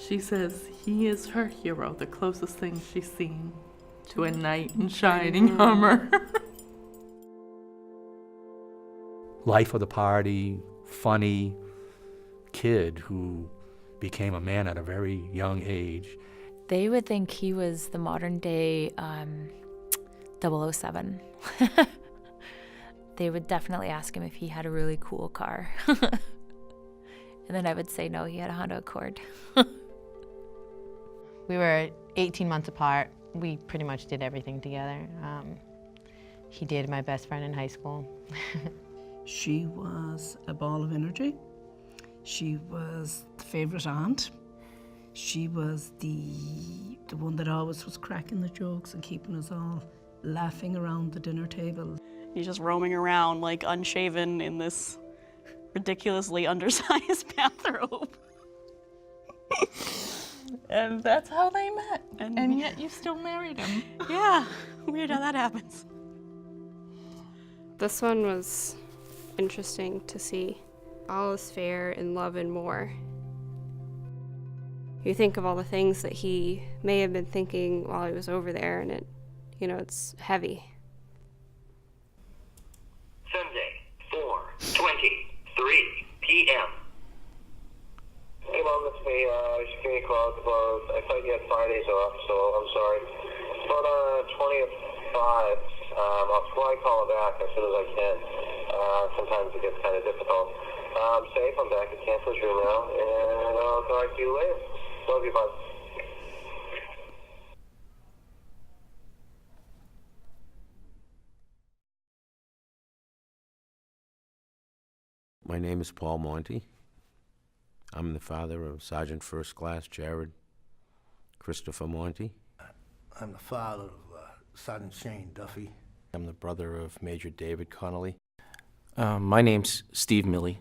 She says he is her hero, the closest thing she's seen to a knight in shining armor. Life of the party, funny kid who became a man at a very young age. They would think he was the modern day 007. They would definitely ask him if he had a really cool car. And then I would say no, he had a Honda Accord. We were 18 months apart. We pretty much did everything together. He dated my best friend in high school. She was a ball of energy. She was the favourite aunt. She was the one that always was cracking the jokes and keeping us all laughing around the dinner table. He's just roaming around like unshaven in this ridiculously undersized bathrobe. And that's how they met. And And yet you still married him. Yeah, weird how that happens. This one was interesting to see. All is fair in love and more. You think of all the things that he may have been thinking while he was over there, and it's heavy. Sunday, 4:23 p.m. Hey Mom, it's me. I just gave you a call about, I thought you had Fridays off, so I'm sorry. It's about 20 of 5. I'll try calling back as soon as I can. Sometimes it gets kind of difficult. I'm safe. I'm back at Campus Room now, and I'll talk to you later. Love you, bud. My name is Paul Monty. I'm the father of Sergeant First Class Jared Christopher Monty. I'm the father of Sergeant Shane Duffy. I'm the brother of Major David Connolly. My name's Steve Milley.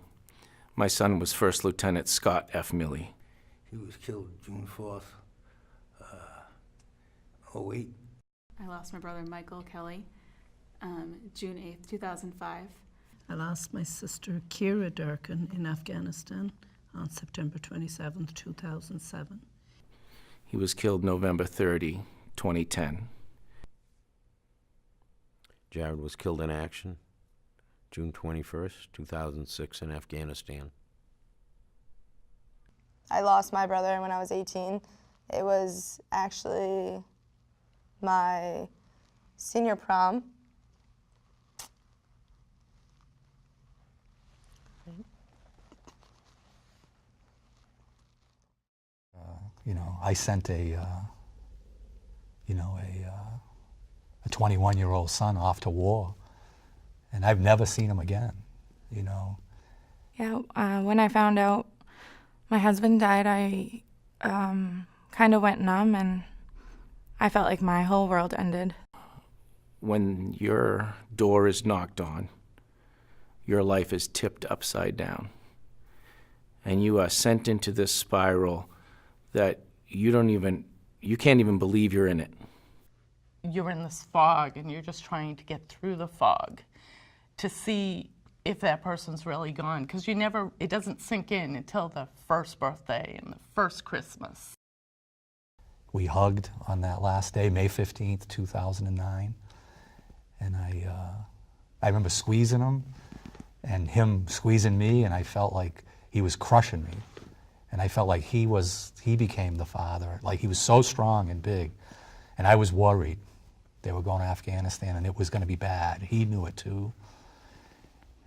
My son was First Lieutenant Scott F. Milley. He was killed June 4th, 08. I lost my brother Michael Kelly, June 8th, 2005. I lost my sister Kira Durkin in Afghanistan on September 27th, 2007. He was killed November 30, 2010. Jared was killed in action June 21st, 2006 in Afghanistan. I lost my brother when I was 18. It was actually my senior prom. I sent a 21-year-old son off to war, and I've never seen him again, Yeah, when I found out my husband died, I kind of went numb, and I felt like my whole world ended. When your door is knocked on, your life is tipped upside down, and you are sent into this spiral that you can't even believe you're in it. You're in this fog, and you're just trying to get through the fog to see if that person's really gone, because it doesn't sink in until the first birthday and the first Christmas. We hugged on that last day, May 15th, 2009, and I remember squeezing him and him squeezing me, and I felt like he was crushing me. And I felt like he became the father. Like, he was so strong and big. And I was worried. They were going to Afghanistan, and it was going to be bad. He knew it too.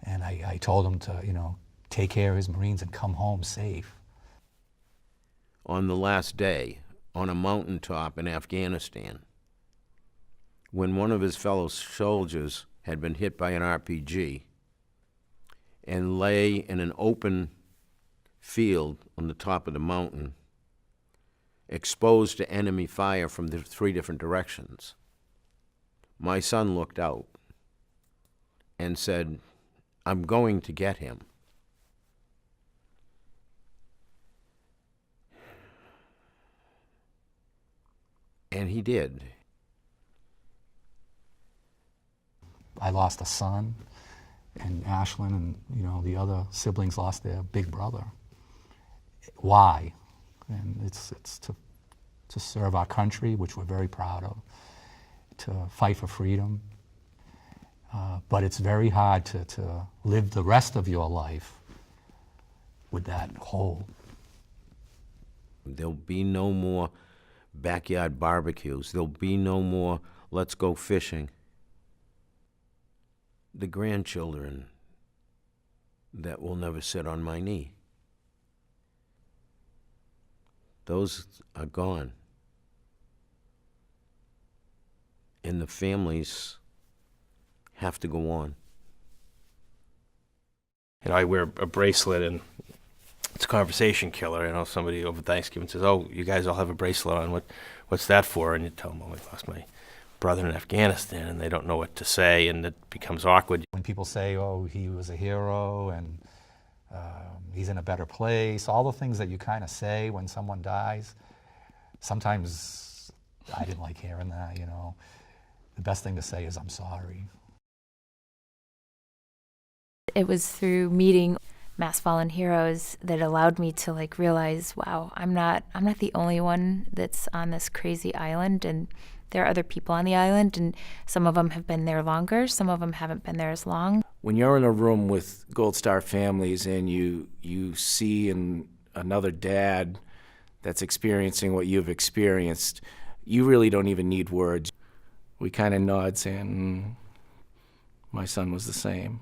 And I told him to, take care of his Marines and come home safe. On the last day, on a mountaintop in Afghanistan, when one of his fellow soldiers had been hit by an RPG and lay in an open field on the top of the mountain, exposed to enemy fire from the 3 different directions, my son looked out and said, "I'm going to get him." And he did. I lost a son, and Ashlyn and the other siblings lost their big brother. Why? And it's to serve our country, which we're very proud of, to fight for freedom. But it's very hard to live the rest of your life with that hole. There'll be no more backyard barbecues. There'll be no more let's go fishing. The grandchildren that will never sit on my knee, those are gone. And the families have to go on. You know, I wear a bracelet, and it's a conversation killer. You know, somebody over Thanksgiving says, "Oh, you guys all have a bracelet on. What's that for?" And you tell them, "Oh, I lost my brother in Afghanistan," and they don't know what to say, and it becomes awkward. When people say, "Oh, he was a hero," and he's in a better place, all the things that you kind of say when someone dies, sometimes I didn't like hearing that, you know. The best thing to say is, "I'm sorry." It was through meeting Mass Fallen Heroes that allowed me to like realize, wow, I'm not the only one that's on this crazy island, and there are other people on the island, and some of them have been there longer, some of them haven't been there as long. When you're in a room with Gold Star families and you see another dad that's experiencing what you've experienced, you really don't even need words. We kind of nod saying, my son was the same.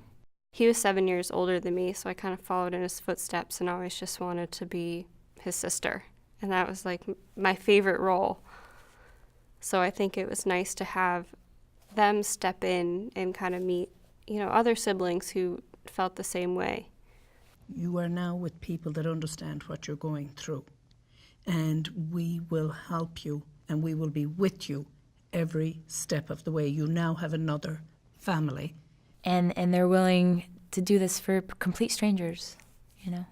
He was 7 years older than me, so I kind of followed in his footsteps and always just wanted to be his sister. And that was like my favorite role. So I think it was nice to have them step in and kind of meet, you know, other siblings who felt the same way. You are now with people that understand what you're going through. And we will help you and we will be with you every step of the way. You now have another family. And they're willing to do this for complete strangers, you know.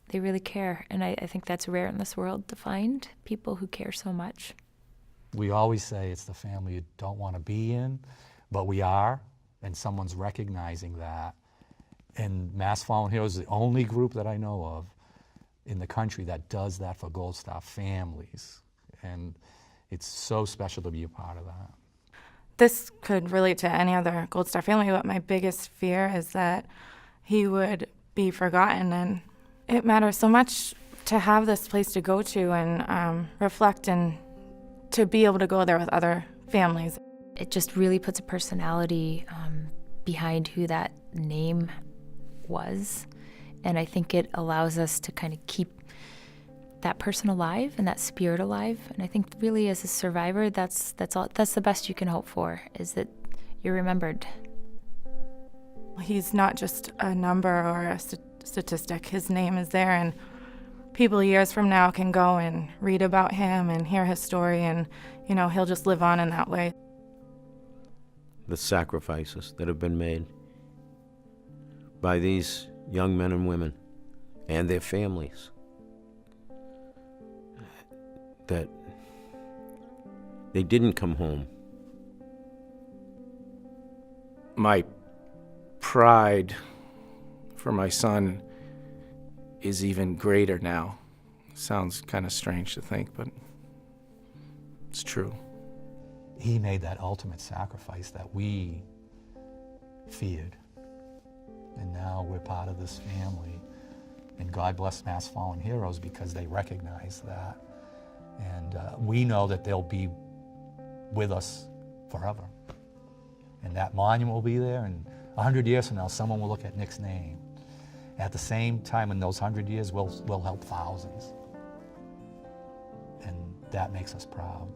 They really care, and I think that's rare in this world to find people who care so much. We always say it's the family you don't want to be in, but we are, and someone's recognizing that. And Mass Fallen Heroes is the only group that I know of in the country that does that for Gold Star families. And it's so special to be a part of that. This could relate to any other Gold Star family, but my biggest fear is that he would be forgotten. And it matters so much to have this place to go to and reflect, and to be able to go there with other families. It just really puts a personality behind who that name was. And I think it allows us to kind of keep that person alive and that spirit alive. And I think really as a survivor, that's the best you can hope for, is that you're remembered. He's not just a number or a statistic. His name is there, and people years from now can go and read about him and hear his story, and, you know, he'll just live on in that way. The sacrifices that have been made by these young men and women and their families, that they didn't come home. My pride for my son is even greater now. Sounds kind of strange to think, but it's true. He made that ultimate sacrifice that we feared. And now we're part of this family. And God bless Mass Fallen Heroes because they recognize that. And we know that they'll be with us forever. And that monument will be there, and 100 years from now, someone will look at Nick's name. At the same time, in those 100 years, we'll help thousands. And that makes us proud.